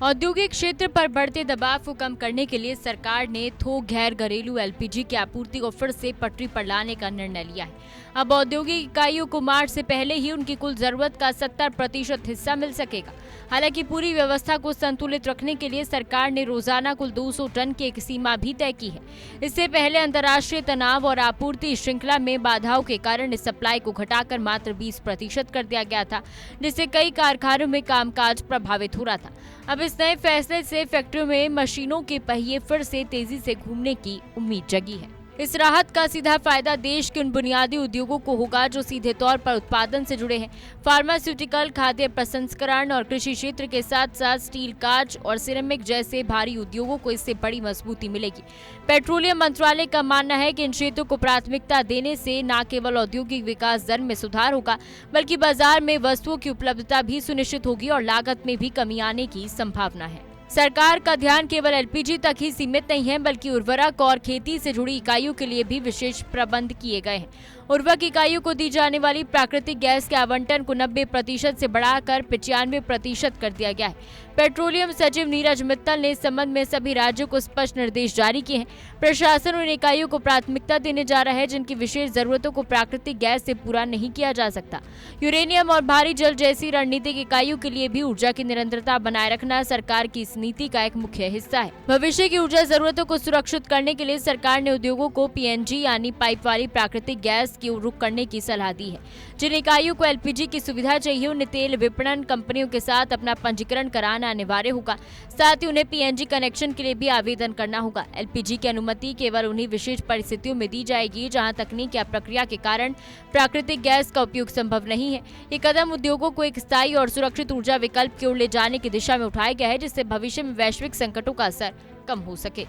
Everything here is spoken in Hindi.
औद्योगिक क्षेत्र पर बढ़ते दबाव को कम करने के लिए सरकार ने थोक गैर घरेलू एलपीजी की आपूर्ति को फिर से पटरी पर लाने का निर्णय लिया है। अब औद्योगिक इकाइयों को मार्च से पहले ही उनकी कुल जरूरत का 70% हिस्सा मिल सकेगा। हालांकि पूरी व्यवस्था को संतुलित रखने के लिए सरकार ने रोजाना कुल 200 टन की एक सीमा भी तय की है। इससे पहले अंतर्राष्ट्रीय तनाव और आपूर्ति श्रृंखला में बाधाओं के कारण इस सप्लाई को घटाकर मात्र 20% कर दिया गया था, जिससे कई कारखानों में कामकाज प्रभावित हो रहा था। अब इस नए फैसले से फैक्ट्रियों में मशीनों के पहिए फिर से तेजी से घूमने की उम्मीद जगी है। इस राहत का सीधा फायदा देश के उन बुनियादी उद्योगों को होगा जो सीधे तौर पर उत्पादन से जुड़े हैं। फार्मास्यूटिकल, खाद्य प्रसंस्करण और कृषि क्षेत्र के साथ साथ स्टील, कांच और सिरेमिक जैसे भारी उद्योगों को इससे बड़ी मजबूती मिलेगी। पेट्रोलियम मंत्रालय का मानना है कि इन क्षेत्रों को प्राथमिकता देने से न केवल औद्योगिक विकास दर में सुधार होगा, बल्कि बाजार में वस्तुओं की उपलब्धता भी सुनिश्चित होगी और लागत में भी कमी आने की संभावना है। सरकार का ध्यान केवल एलपीजी तक ही सीमित नहीं है, बल्कि उर्वरक और खेती से जुड़ी इकाइयों के लिए भी विशेष प्रबंध किए गए हैं। उर्वरक इकाइयों को दी जाने वाली प्राकृतिक गैस के आवंटन को 90% से बढ़ाकर 95% कर दिया गया है। पेट्रोलियम सचिव नीरज मित्तल ने इस संबंध में सभी राज्यों को स्पष्ट निर्देश जारी किए हैं। प्रशासन उन इकाइयों को प्राथमिकता देने जा रहा है जिनकी विशेष जरूरतों को प्राकृतिक गैस से पूरा नहीं किया जा सकता। यूरेनियम और भारी जल जैसी रणनीतिक इकाइयों के लिए भी ऊर्जा की निरंतरता बनाए रखना सरकार की इस नीति का एक मुख्य हिस्सा है। भविष्य की ऊर्जा जरूरतों को सुरक्षित करने के लिए सरकार ने उद्योगों को पीएनजी यानी पाइप वाली प्राकृतिक गैस की ओर रुख करने की सलाह दी है। जिन इकाइयों को एलपीजी की सुविधा चाहिए उन्हें तेल विपणन कंपनियों के साथ अपना पंजीकरण कराना अनिवार्य होगा। साथ ही उन्हें पीएनजी कनेक्शन के लिए भी आवेदन करना होगा। एलपीजी की अनुमति केवल उन्हीं विशेष परिस्थितियों में दी जाएगी जहां तकनीक या प्रक्रिया के कारण प्राकृतिक गैस का उपयोग संभव नहीं है। ये कदम उद्योगों को एक स्थायी और सुरक्षित ऊर्जा विकल्प की ओर ले जाने की दिशा में उठाया गया है, जिससे भविष्य में वैश्विक संकटों का असर कम हो सके।